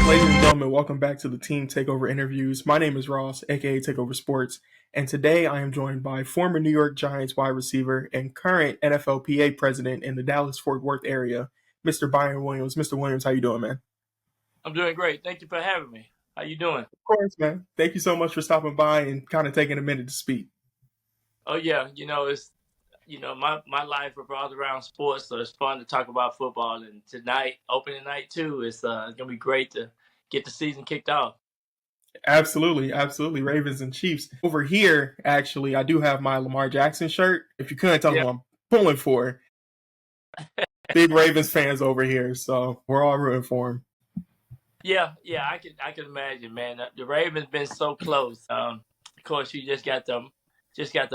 Ladies and gentlemen, welcome back to the Team Takeover interviews. My name is Ross, aka Takeover Sports, and today I am joined by former New York Giants wide receiver and current NFLPA president in the Dallas-Fort Worth area, Mr. Byron Williams. Mr. Williams, how you doing, man? I'm doing great. Thank you for having me. How you doing? Of course, man. Thank you so much for stopping by and kind of taking a minute to speak. Oh yeah, it's my life revolves around sports, so it's fun to talk about football. And tonight, opening night too, it's gonna be great to get the season kicked off. Absolutely, absolutely. Ravens and Chiefs. Over here, actually, I do have my Lamar Jackson shirt. If you couldn't tell Yeah, who I'm pulling for, big Ravens fans over here, so we're all rooting for him. yeah. I can imagine, man. The Ravens been so close. Of course, you just got to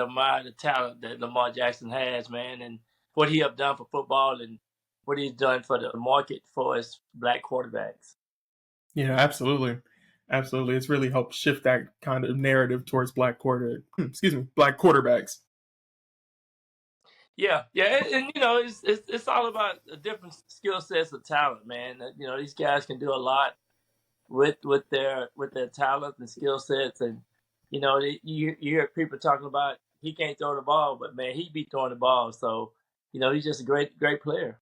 admire the talent that Lamar Jackson has, man, and what he have done for football and what he's done for the market for his black quarterbacks. Yeah, absolutely. Absolutely. It's really helped shift that kind of narrative towards black quarterbacks. Yeah, and it's all about the different skill sets of talent, man. These guys can do a lot with their talent and skill sets, and you hear people talking about he can't throw the ball, but man, he be throwing the ball. So he's just a great player.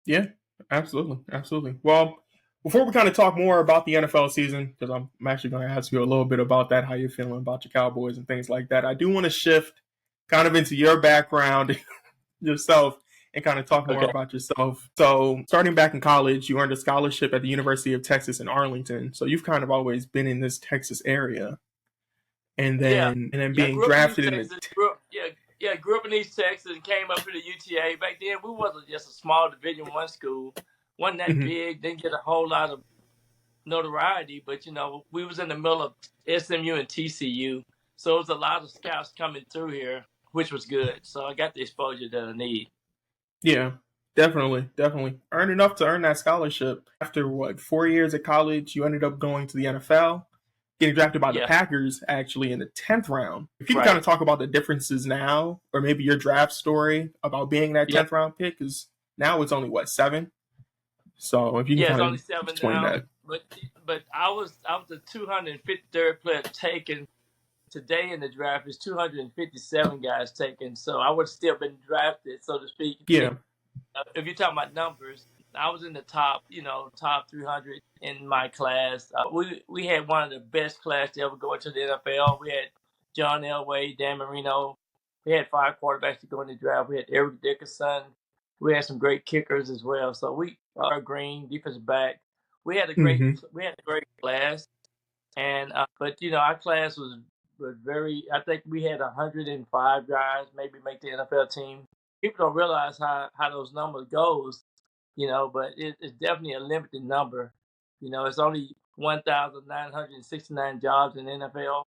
Yeah, absolutely. Absolutely. Well, before we kind of talk more about the NFL season, because I'm actually going to ask you a little bit about that, how you're feeling about your Cowboys and things like that, I do want to shift kind of into your background yourself and kind of talk more Okay. about yourself. So, starting back in college, you earned a scholarship at the University of Texas in Arlington. So, you've kind of always been in this Texas area. And Yeah, then yeah. I being grew up in East drafted in the Texas. Grew up in East Texas and came up to the UTA. Back then, we wasn't just a small Division I school. wasn't that Mhm. big. Didn't get a whole lot of notoriety, but we was in the middle of SMU and TCU, so it was a lot of scouts coming through here, which was good. So I got the exposure that I need. Yeah, definitely. Earned enough to earn that scholarship. After what, 4 years at college, you ended up going to the NFL, getting drafted by the Yeah, Packers actually in the 10th round. If you can kind right. of talk about the differences now, or maybe your draft story about being that Yeah, 10th round pick, because now it's only what, seven? So if you can yeah. It's kind only of seven explain now, that. but I was the 253rd player taken. Today in the draft is 257 guys taken, so I would have still been drafted, so to speak. Yeah. If you're talking about numbers, I was in the top 300 in my class. We had one of the best class to ever go into the NFL. We had John Elway, Dan Marino. We had 5 quarterbacks to go in the draft. We had Eric Dickerson. We had some great kickers as well. So we Green defensive back. We had a great Hmm. we had a great class, and but our class was very. I think we had 105 guys maybe make the NFL team. People don't realize how those numbers goes, but it's definitely a limited number. It's only 1,969 jobs in the NFL,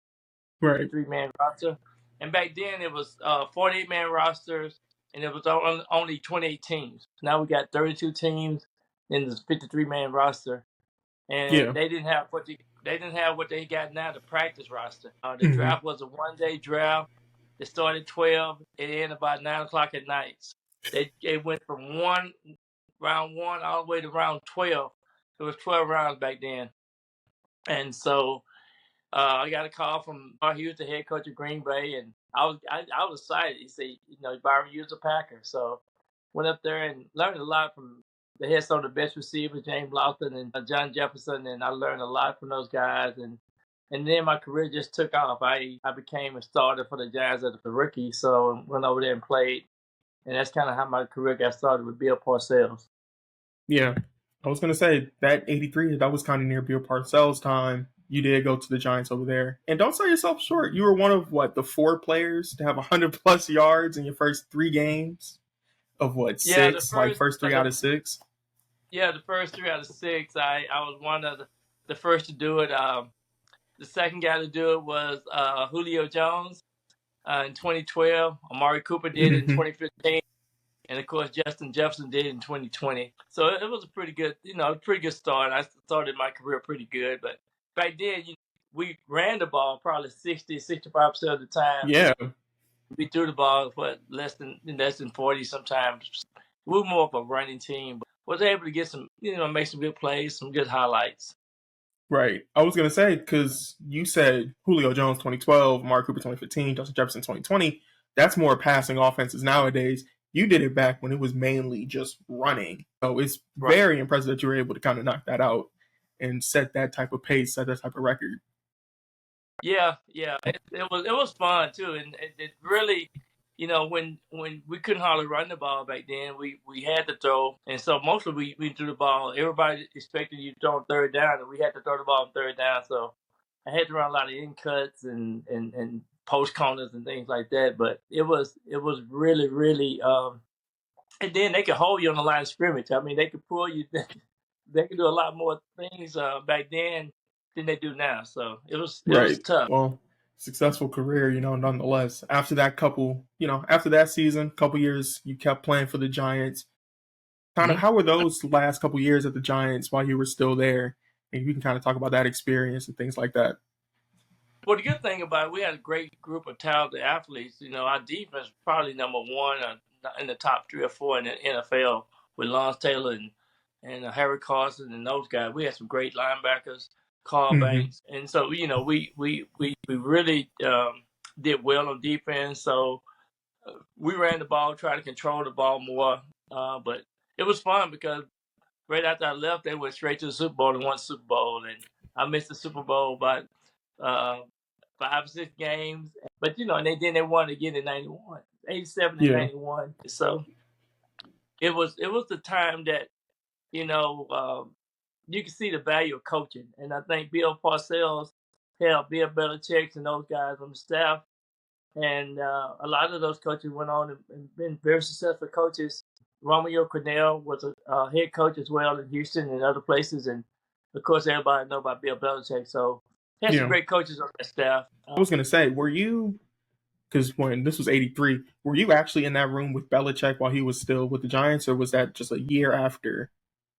Right. 53-man roster. And back then it was 48-man rosters, and it was only 28 teams. Now we got 32 teams in the 53-man roster, and Yeah. they didn't have what they got now, the practice roster. The Hmm. draft was a 1-day draft. It started 12. It ended about 9 o'clock at night. They went from round one all the way to round 12. It was 12 rounds back then, and so I got a call from he was the head coach of Green Bay, and I was excited. He said, Byron, you're a Packer, so went up there and learned a lot from the head some of the best receivers, James Lawson and John Jefferson, and I learned a lot from those guys, and then my career just took off. I became a starter for the Giants as a rookie, so went over there and played, and that's kind of how my career got started with Bill Parcells. Yeah. I was gonna say that 83, that was kind of near Bill Parcells' time. You did go to the Giants over there. And don't sell yourself short. You were one of what, the four players to have 100+ yards in your first 3 games of what, Yeah, the six? Like first, first three out the of six? yeah, the first 3 out of 6, I was one of the first to do it. The second guy to do it was Julio Jones in 2012. Amari Cooper did it in Hmm. 2015. And of course, Justin Jefferson did it in 2020. So it was a pretty good start. I started my career pretty good. But back then, we ran the ball probably 65% of the time. Yeah. We threw the ball for less than 40 sometimes. We were more of a running team, but was able to get make some good plays, some good highlights. Right. I was gonna say because you said Julio Jones 2012, Mark Cooper 2015, Justin Jefferson 2020. That's more passing offenses nowadays. You did it back when it was mainly just running. So it's Right. very impressive that you were able to kind of knock that out and set that type of pace, set that type of record. Yeah, it was fun too, and it really, when we couldn't hardly run the ball back then, we had to throw, and so mostly we threw the ball. Everybody expected you to throw on third down, and we had to throw the ball on third down. So I had to run a lot of in cuts and post corners and things like that. But it was really really, and then they could hold you on the line of scrimmage. I mean, they could pull you. They could do a lot more things back then than they do now. So it was Right. tough. Well, successful career, nonetheless. After that after that season, couple years, you kept playing for the Giants. Kind of, Mhm. how were those last couple years at the Giants while you were still there? And you can kind of talk about that experience and things like that. Well, the good thing about it, we had a great group of talented athletes. Our defense was probably number one in the top 3 or 4 in the NFL with Lawrence Taylor and Harry Carson and those guys. We had some great linebackers, Carl Mm-hmm. Banks, and so we really did well on defense. So we ran the ball, tried to control the ball more, but it was fun because right after I left, they went straight to the Super Bowl and won the Super Bowl, and I missed the Super Bowl by uh, 5 or 6 games. But and then they won again in '91, '87 and Yeah. '91. So it was the time that you know um, you can see the value of coaching, and I think Bill Parcells helped Bill Belichick and those guys on the staff, and a lot of those coaches went on and been very successful coaches. Romeo Cornell was a head coach as well in Houston and other places, and of course everybody know about Bill Belichick. So he had some Yeah. great coaches on that staff. I was gonna say, were you, because when this was '83, were you actually in that room with Belichick while he was still with the Giants, or was that just a year after?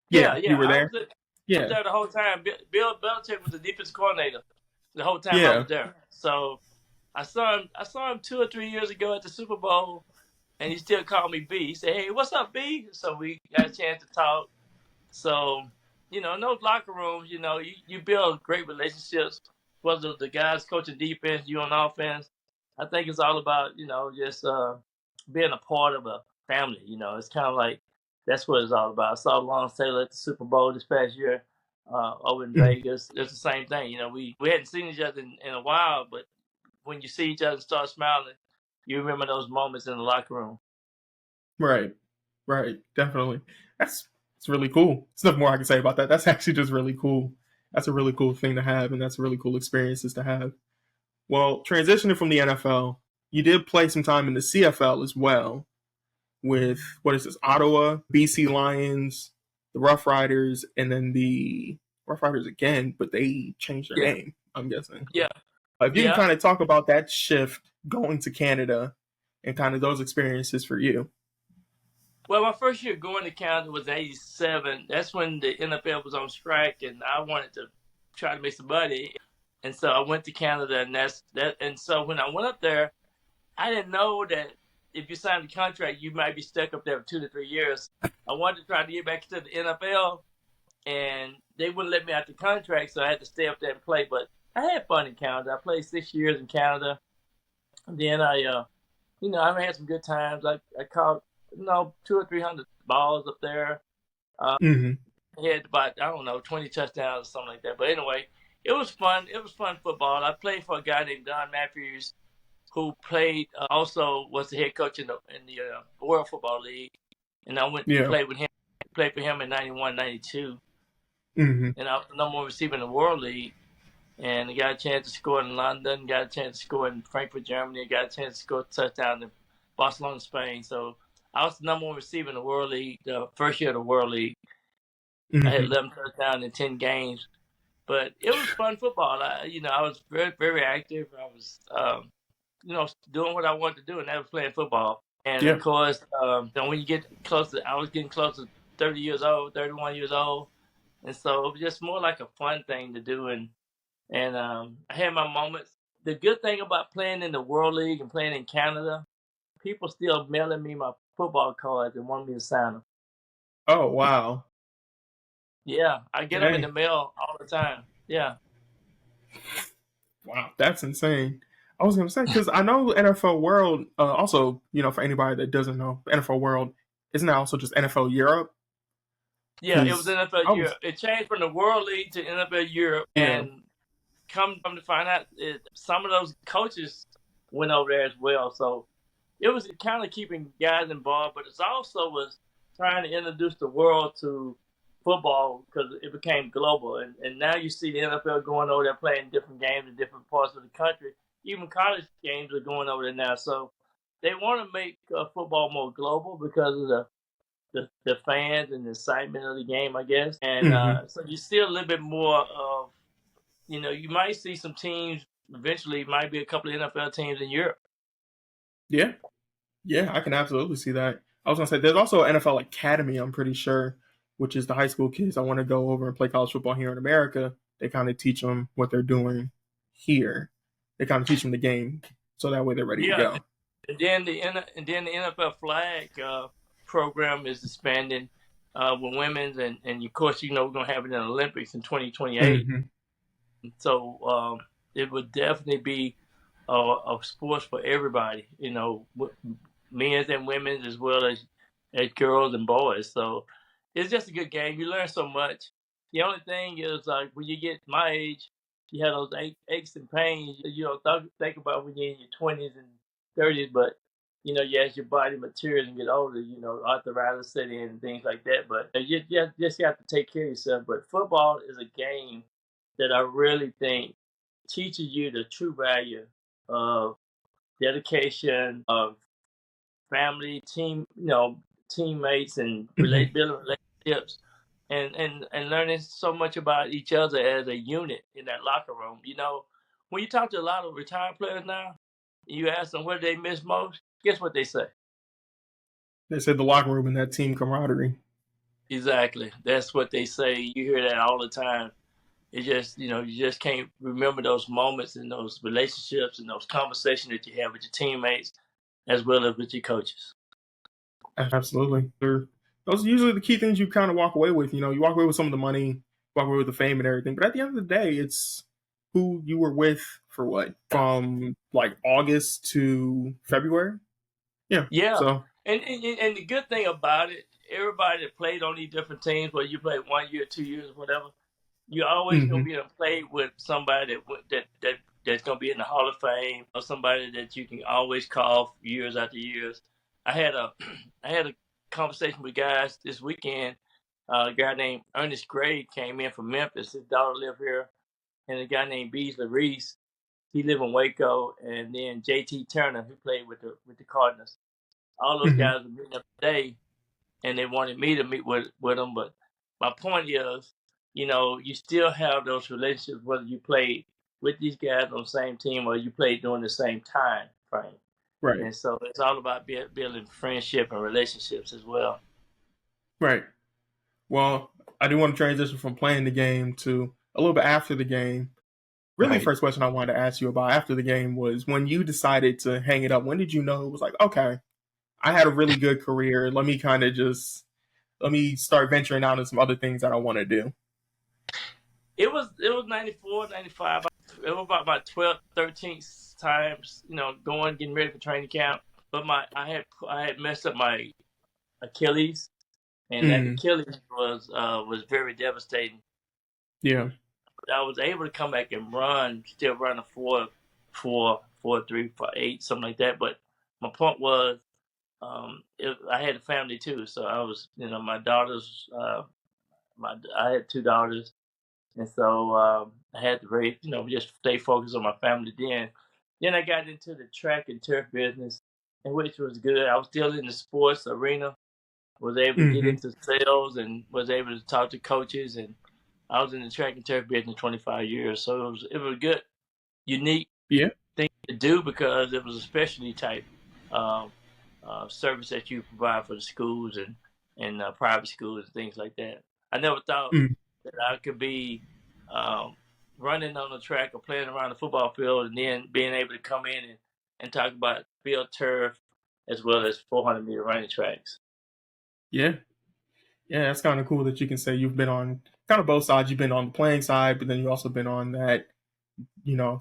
Yeah, Yeah, you yeah, were I was there. there, I was Yeah. there the whole time. Bill Belichick was the defense coordinator the whole time I Yeah. was there. So I saw him 2 or 3 years ago at the Super Bowl, and he still called me B. He said, "Hey, what's up, B?" So we got a chance to talk. So, in those locker rooms, you build great relationships. Whether the guys coaching defense, you on offense, I think it's all about, just being a part of a family. It's kind of like that's what it's all about. I saw Lawrence Taylor at the Super Bowl this past year over in Mhm. Vegas. It's the same thing. We hadn't seen each other in a while, but when you see each other and start smiling, you remember those moments in the locker room. Right. Right. Definitely. It's really cool. There's nothing more I can say about that. That's actually just really cool. That's a really cool thing to have, and that's really cool experiences to have. Well, transitioning from the NFL, you did play some time in the CFL as well with what is this? Ottawa, BC Lions, the Rough Riders, and then the Rough Riders again, but they changed their Yeah, name, I'm guessing. yeah, If you can yeah. kind of talk about that shift going to Canada and kind of those experiences for you. Well, my first year going to Canada was '87. That's when the NFL was on strike, and I wanted to try to make some money. And so I went to Canada, and that's that. And so when I went up there, I didn't know that if you signed a contract, you might be stuck up there for 2 to 3 years. I wanted to try to get back to the NFL, and they wouldn't let me out the contract, so I had to stay up there and play. But I had fun in Canada. I played 6 years in Canada. And then I had some good times. I caught, 200 or 300 balls up there. Mm-hmm. He had about, I don't know, 20 touchdowns or something like that. But anyway, it was fun. It was fun football. I played for a guy named Don Matthews, who played, also was the head coach in the World Football League. And I went and Yeah. played with him, played for him in '91, '92. Mm-hmm. And I was the number one receiver in the World League. And I got a chance to score in London, got a chance to score in Frankfurt, Germany, got a chance to score a touchdown in Barcelona, Spain. So I was the number one receiver in the World League, the first year of the World League. I had Mm-hmm. 11 touchdowns in 10 games. But it was fun football. I was very, very active. I was, doing what I wanted to do, and that was playing football. And of Yeah. course, when you get close to, I was getting close to 30 years old, 31 years old. And so it was just more like a fun thing to do. And I had my moments. The good thing about playing in the World League and playing in Canada, people still mailing me my football cards and want me to sign them. Oh, wow. Yeah, I get them in Dang. the mail all the time. Yeah. Wow, that's insane. I was gonna say because I know NFL World. Also, for anybody that doesn't know, NFL World isn't that also just NFL Europe? Yeah, it was Because NFL I was, Europe. It changed from the World League to NFL Europe, yeah. and come to find out, some of those coaches went over there as well. So it was kind of keeping guys involved, but it also was trying to introduce the world to football because it became global. And now you see the NFL going over there playing different games in different parts of the country. Even college games are going over there now. So they want to make football more global because of the fans and the excitement of the game, I guess. And Hmm. so you see a little bit more of, you might see some teams eventually, might be a couple of NFL teams in Europe. Yeah, yeah, I can absolutely see that. I was gonna say there's also an NFL Academy. I'm pretty sure, which is the high school kids that want to go over and play college football here in America. They kind of teach them what they're doing here. They kind of teach them the game, so that way they're ready to Yeah, go. and then the NFL flag program is expanding with women's, and of course we're gonna have it in the Olympics in 2028. Hmm. So it would definitely be a sports for everybody, men's and women's as well as girls and boys. So it's just a good game. You learn so much. The only thing is like when you get my age, you have those aches and pains. You don't think about when you're in your 20s and 30s, but as your body matures and get older, arthritis set in and things like that. But you just have to take care of yourself. But football is a game that I really think teaches you the true value of dedication, of family, teammates, and Hmm. building relationships, and learning so much about each other as a unit in that locker room. When you talk to a lot of retired players now, you ask them what they miss most. Guess what they say? They said the locker room and that team camaraderie. Exactly. That's what they say. You hear that all the time. It just, you just can't remember those moments and those relationships and those conversations that you have with your teammates as well as with your coaches. Absolutely. Those are usually the key things you kind of walk away with. You walk away with some of the money, walk away with the fame and everything. But at the end of the day, it's who you were with for what? From like August to February? Yeah. Yeah, So, and the good thing about it, everybody that played on these different teams, whether you played 1 year, 2 years, or whatever, you're always gonna hmm. be able to play with somebody that's gonna be in the Hall of Fame or somebody that you can always call years after years. I had a I had a conversation with guys this weekend. A guy named Ernest Gray came in from Memphis. His daughter lived here, and a guy named Beasley Reese. He lived in Waco, and then JT Turner, who played with the Cardinals. All those Hmm. guys were meeting up today, and they wanted me to meet with them. But my point is, you still have those relationships whether you played with these guys on the same team or you played during the same time frame. Right. And so it's all about building friendship and relationships as well. Right. Well, I do want to transition from playing the game to a little bit after the game. Really, the Right. first question I wanted to ask you about after the game was when you decided to hang it up. When did you know it was like, okay, I had a really good career. Let me start venturing out into some other things that I want to do. It was 94, 95. It was about my 12th, 13th times, getting ready for training camp. But I had messed up my Achilles, and that Mm, Achilles was very devastating. yeah. I was able to come back and run, still run a 4.3, 4.8, something like that. But my point was, I had a family too, so I was, my daughters, I had two daughters, and so I had to raise, just stay focused on my family. Then I got into the track and turf business, and which was good. I was still in the sports arena, was able to get Hmm. into sales, and was able to talk to coaches, and I was in the track and turf business 25 years, so it was a good, unique Yeah. thing to do because it was a specialty type um, service that you provide for the schools and private schools and things like that. I never thought Mm, that I could be um, running on the track or playing around the football field and then being able to come in and talk about field turf as well as 400-meter running tracks. yeah. Yeah, it's kind of cool that you can say you've been on kind of both sides. You've been on the playing side, but then you also been on that,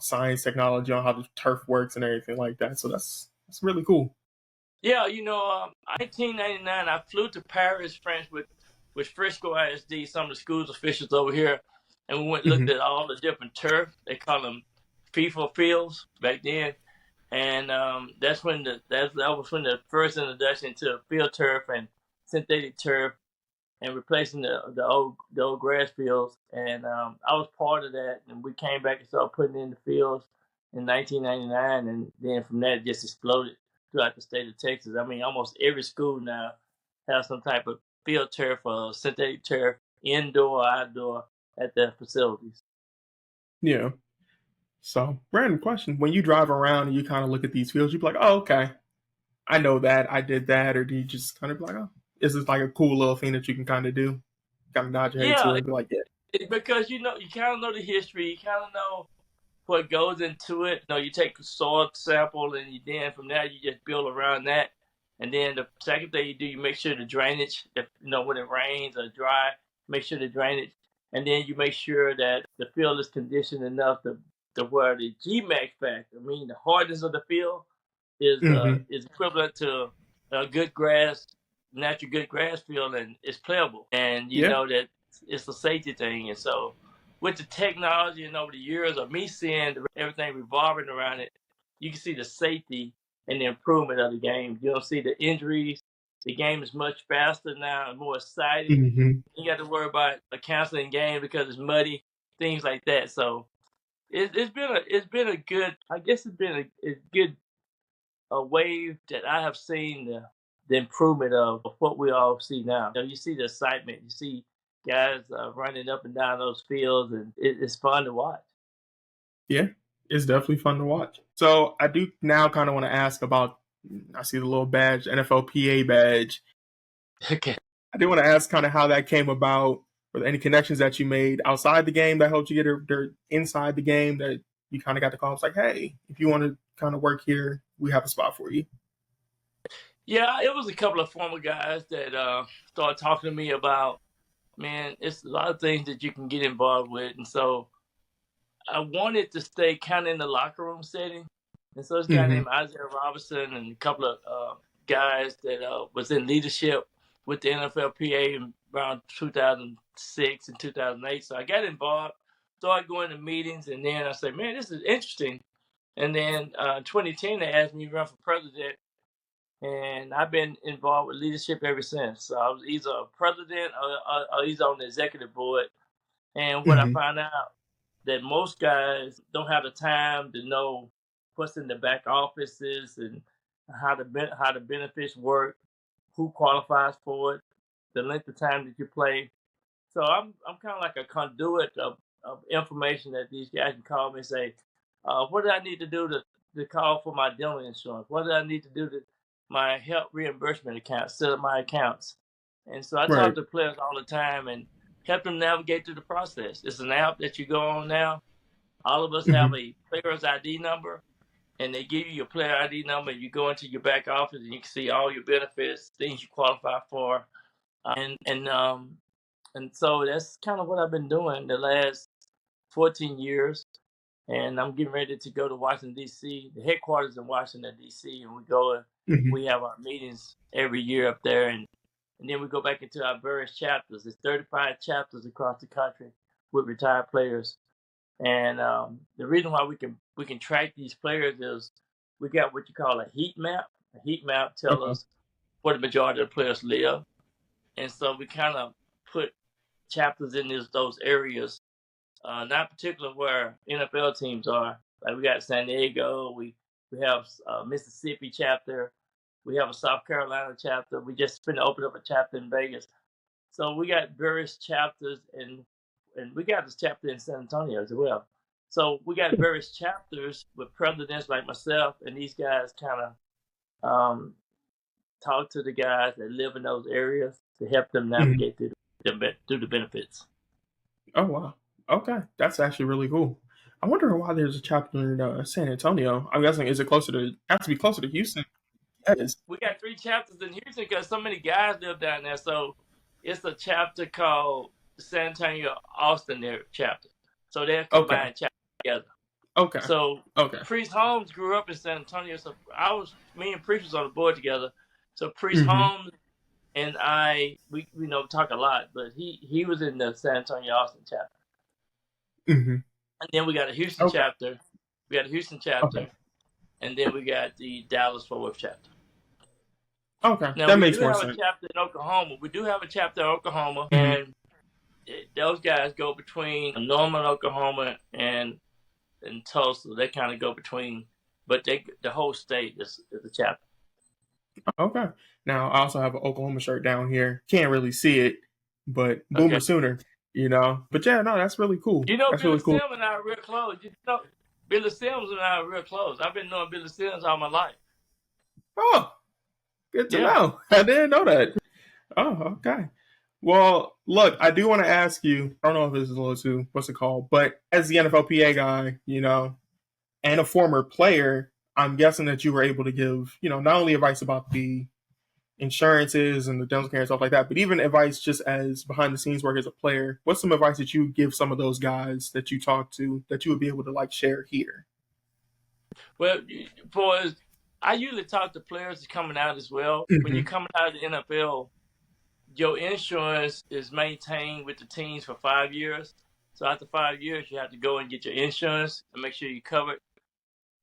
science, technology, on how the turf works and everything like that. So that's really cool. Yeah, 1999, I flew to Paris, France with Frisco ISD, some of the school's officials over here, and we went and looked Hmm. at all the different turf. They call them FIFA fields back then, and that was when the first introduction to field turf and synthetic turf and replacing the old grass fields. And I was part of that. And we came back and started putting in the fields in 1999, and then from that it just exploded throughout the state of Texas. I mean, almost every school now has some type of field turf or synthetic turf, indoor or outdoor, at their facilities. Yeah. So, random question: when you drive around and you kind of look at these fields, you be like, "Oh, okay, I know that, I did that," or do you just kind of be like, "Oh, is this like a cool little thing that you can kind of do?" Kind of nod your head to Yeah, it and be like, "Yeah." because you kind of know the history, you kind of know what goes into it. You take a soil sample, and then from there you just build around that. And then the second thing you do, you make sure the drainage, if when it rains or dry, make sure the drainage, and then you make sure that the field is conditioned enough to where the Gmax factor, I mean the hardness of the field, Hmm. is equivalent to a good grass, natural good grass field, and it's playable. And you Yeah. know that it's a safety thing. And so with the technology and over the years of me seeing everything revolving around it, you can see the safety and the improvement of the game. You don't see the injuries. The game is much faster now and more exciting. Hmm. You got to worry about a canceling game because it's muddy, things like that. So it's been a good, I guess it's been a good a wave that I have seen the improvement of what we all see now. You see the excitement. You see guys running up and down those fields, and it's fun to watch. Yeah, it's definitely fun to watch. So I do now kind of want to ask about. I see the little badge, NFLPA badge. Okay. I do want to ask kind of how that came about. Were there any connections that you made outside the game that helped you get her inside the game that you kind of got the call? It's like, hey, if you want to kind of work here, we have a spot for you. Yeah, it was a couple of former guys that started talking to me about, man, it's a lot of things that you can get involved with. And so I wanted to stay kind of in the locker room setting. And so this guy Hmm. named Isaiah Robinson and a couple of guys that was in leadership with the NFLPA in around 2006 and 2008. So I got involved, started going to meetings, and then I said, man, this is interesting. And then 2010, they asked me to run for president, and I've been involved with leadership ever since. So I was either a president or either on the executive board. And what I Hmm. found out that most guys don't have the time to know what's in the back offices and how the benefits work, who qualifies for it, the length of time that you play. So I'm kind of like a conduit of information that these guys can call me and say, what do I need to do to call for my dental insurance? What do I need to do to my health reimbursement account, set up my accounts? And so I talk Right. to players all the time and help them navigate through the process. It's an app that you go on now. All of us have Hmm. a player's ID number, and they give you your player ID number. You go into your back office, and you can see all your benefits, things you qualify for, and so that's kind of what I've been doing the last 14 years. And I'm getting ready to go to Washington, D.C., the headquarters in Washington, D.C., and Hmm. we have our meetings every year up there. And then we go back into our various chapters. There's 35 chapters across the country with retired players. And the reason why we can track these players is we got what you call a heat map. A heat map tells Okay. us where the majority of the players live. And so we kind of put chapters in those areas, not particular where NFL teams are. Like we got San Diego, we have Mississippi chapter, we have a South Carolina chapter. We just been to open up a chapter in Vegas. So we got various chapters, and we got this chapter in San Antonio as well. So we got various chapters with presidents like myself, and these guys kind of talk to the guys that live in those areas to help them Hmm. navigate through the benefits. Oh wow. Okay, that's actually really cool. I wonder why there's a chapter in San Antonio. I'm guessing is it closer to? Has to be closer to Houston. That is. We got three chapters in Houston because so many guys live down there. So It's a chapter called the San Antonio Austin chapter. So they're Okay. combined chapter together. Okay. So Okay. Priest Holmes grew up in San Antonio. So me and Priest was on the board together. So Priest Mm-hmm. Holmes and we talk a lot, but he was in the San Antonio Austin chapter. Mm-hmm. And then we got a Houston Okay. chapter. We got a Houston chapter. Okay. And then we got the Dallas-Fort Worth chapter. Okay. Now, That we makes do more have a sense. chapter in Oklahoma. We do have a chapter in Oklahoma. Mm-hmm. And those guys go between Norman, Oklahoma, and Tulsa. They kind of go between, but the whole state is a chapter. Okay. Now I also have an Oklahoma shirt down here. Can't really see it, but Boomer Okay. Sooner, But yeah, no, that's really cool. That's Billy really cool. Sims and I are real close. Billy Sims and I are real close. I've been knowing Billy Sims all my life. Oh, good to Yeah. know. I didn't know that. Oh, okay. Well, look, I do want to ask you. I don't know if this is a little too what's it called, but as the NFLPA guy, and a former player, I'm guessing that you were able to give, not only advice about the insurances and the dental care and stuff like that, but even advice just as behind the scenes work as a player. What's some advice that you give some of those guys that you talk to that you would be able to share here? Well, I usually talk to players coming out as well. Mm-hmm. When you're coming out of the NFL, your insurance is maintained with the teams for 5 years. So after 5 years, you have to go and get your insurance to make sure you're covered.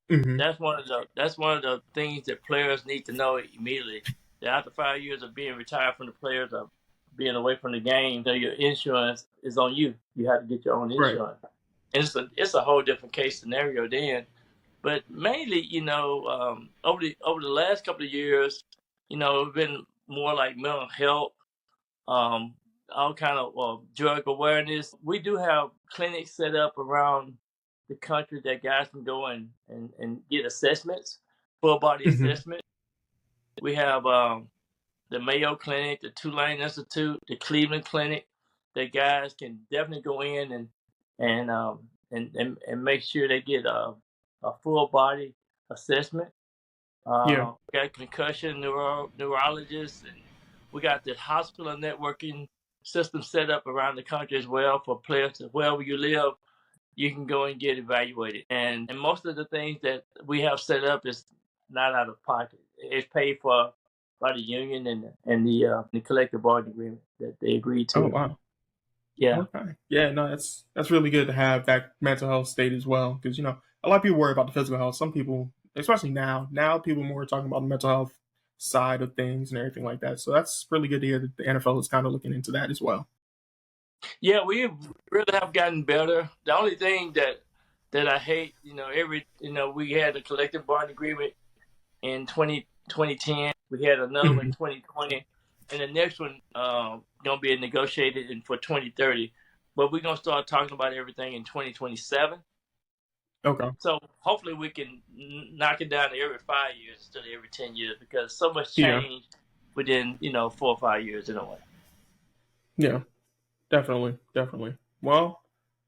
Mm-hmm. That's one of the things that players need to know immediately. That after 5 years of being retired from the players, of being away from the game, that your insurance is on you. You have to get your own insurance. Right. And it's a whole different case scenario then. But mainly, over the last couple of years, it's been more like mental health, all kind of drug awareness. We do have clinics set up around the country that guys can go and get assessments, full body assessment. We have the Mayo Clinic, the Tulane Institute, the Cleveland Clinic. That guys can definitely go in and make sure they get a full body assessment. We got concussion neurologists, and we got the hospital networking system set up around the country as well for players. Wherever you live, you can go and get evaluated. And most of the things that we have set up is not out of pocket. It's paid for by the union and the collective bargaining agreement that they agreed to. Oh wow. Yeah. Okay. Yeah. No, that's really good to have that mental health state as well, because a lot of people worry about the physical health. Some people, especially now people more talking about the mental health side of things and everything like that. So that's really good to hear that the NFL is kind of looking into that as well. Yeah, we really have gotten better. The only thing that I hate, we had a collective bargaining agreement in 2010. We had another one in 2020, and the next one gonna be negotiated for 2030. But we're gonna start talking about everything in 2027. Okay. So hopefully we can knock it down to every 5 years instead of every 10 years, because so much change within 4 or 5 years in a way. Yeah, definitely. Well,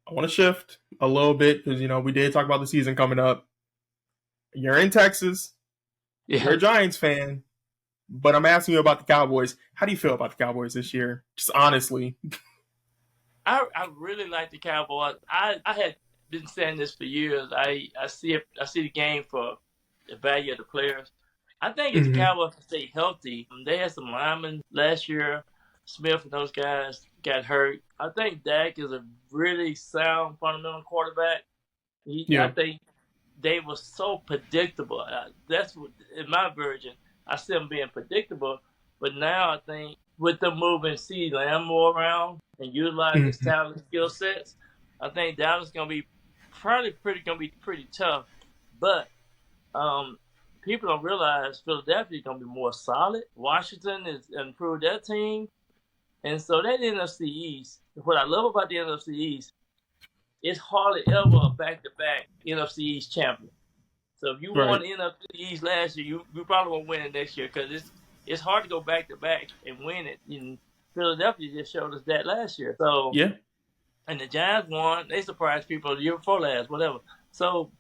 I want to shift a little bit because we did talk about the season coming up. You're in Texas. Yeah. You're a Giants fan, but I'm asking you about the Cowboys. How do you feel about the Cowboys this year? Just honestly. I really like the Cowboys. I had been saying this for years. I see the game for the value of the players. I think if the Cowboys can stay healthy, they had some linemen last year. Smith and those guys got hurt. I think Dak is a really sound fundamental quarterback. I think they were so predictable. That's what, in my version, I see them being predictable. But now I think with them moving CeeDee Lamb more around and utilizing his talent and skill sets, I think Dallas is going to be pretty tough. But people don't realize Philadelphia is going to be more solid. Washington has improved their team. And so that NFC East, what I love about the NFC East, it's hardly ever a back-to-back NFC East champion. So if you won the NFC East last year, you probably won't win it next year, because it's hard to go back-to-back and win it. And Philadelphia just showed us that last year. So and the Giants won. They surprised people the year before last, whatever. So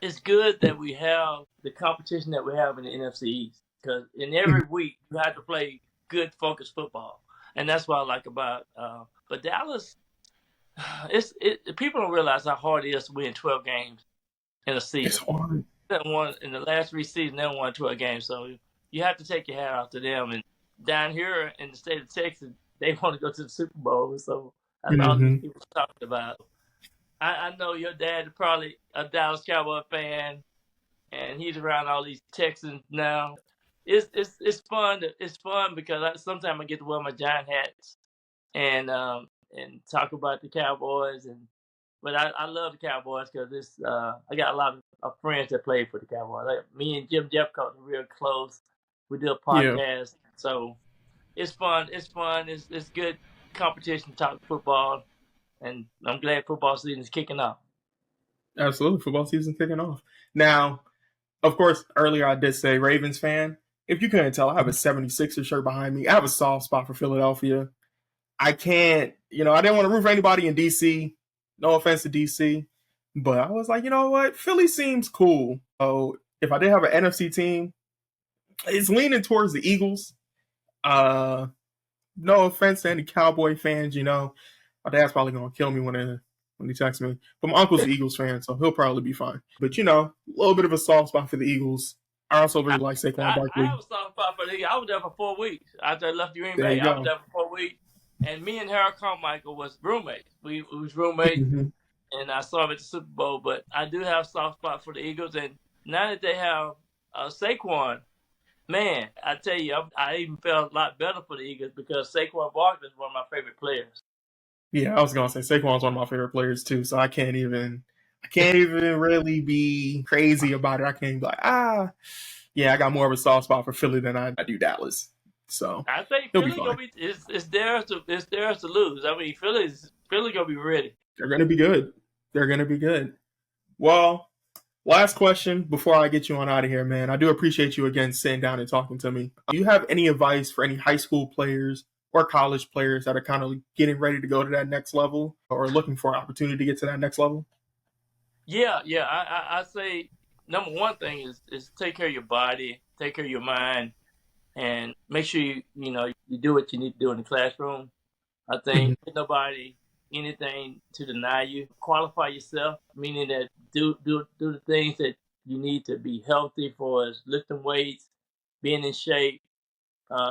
it's good that we have the competition that we have in the NFC East, because in every week you have to play good, focused football. and that's what I like about. But Dallas, people don't realize how hard it is to win 12 games in a It's season. hard. They won in the last 3 seasons. They won 12 games, so you have to take your hat off to them. And down here in the state of Texas, they want to go to the Super Bowl, so that's all these Mm-hmm. people are talking about. I know your dad is probably a Dallas Cowboy fan, and he's around all these Texans now. It's fun. It's fun because sometimes I get to wear my giant hats and talk about the Cowboys but I love the Cowboys because I got a lot of friends that play for the Cowboys. Like me and Jim Jeffcoat are real close. We do a Yeah, podcast, so it's fun. It's fun. It's good competition to talk football, and I'm glad football season is kicking off. absolutely. Football season kicking off. Now, of course, earlier I did say Ravens fan. If you couldn't tell, I have a 76er shirt behind me. I have a soft spot for Philadelphia. I can't, I didn't want to root for anybody in DC. No offense to DC. But I was like, you know what? Philly seems cool. So if I did have an NFC team, it's leaning towards the Eagles. No offense to any Cowboy fans, My dad's probably gonna kill me when he texts me. But my uncle's an Eagles fan, so he'll probably be fine. But a little bit of a soft spot for the Eagles. I also really like Saquon I Barkley. have a soft spot for the Eagles. I was there for 4 weeks after I left Green There Bay. you I was go. there for 4 weeks, and me and Harold Carmichael was roommates. We was roommates. Mm-hmm. And I saw him at the Super Bowl. But I do have a soft spot for the Eagles, and now that they have Saquon, man, I tell you, I even felt a lot better for the Eagles because Saquon Barkley is one of my favorite players. Yeah, I was gonna say Saquon's one of my favorite players too, so I can't even really be crazy about it. I can't be like, yeah, I got more of a soft spot for Philly than I do Dallas. So I think he'll be Philly fine. gonna be it's theirs to lose. I mean, Philly gonna be ready. They're gonna be good. They're gonna be good. Well, last question before I get you on out of here, man. I do appreciate you again sitting down and talking to me. Do you have any advice for any high school players or college players that are kind of getting ready to go to that next level or looking for an opportunity to get to that next level? Yeah. I say number one thing is take care of your body, take care of your mind, and make sure you do what you need to do in the classroom. I think nobody anything to deny you. Qualify yourself, meaning that do the things that you need to be healthy for as lifting weights, being in shape,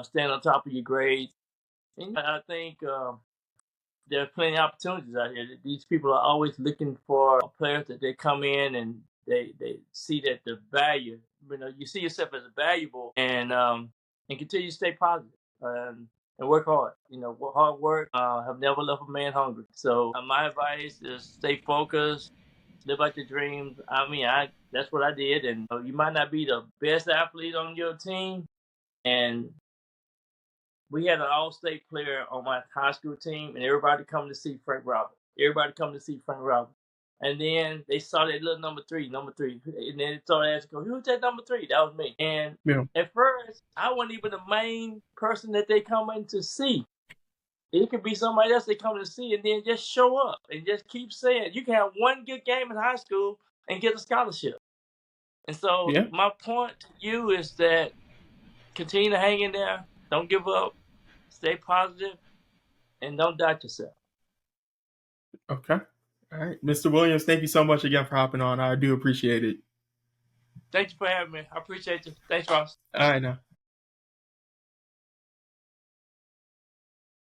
staying on top of your grades. And I think there are plenty of opportunities out here. These people are always looking for players that they come in and they see that the value. You see yourself as valuable and continue to stay positive and work hard. Hard work have never left a man hungry. So my advice is stay focused, live out your dreams. I mean, that's what I did. And you might not be the best athlete on your team, and we had an all-state player on my high school team, and everybody come to see Frank Robert. Everybody come to see Frank Robert. And then they saw that little number three. And then they started asking, who's that number 3? That was me. And Yeah. at first, I wasn't even the main person that they come in to see. It could be somebody else they come to see and then just show up and just keep saying, you can have one good game in high school and get a scholarship. And so Yeah. my point to you is that continue to hang in there. Don't give up. Stay positive and don't doubt yourself. Okay. All right. Mr. Williams, thank you so much again for hopping on. I do appreciate it. Thank you for having me. I appreciate you. Thanks, Ross. All right, now.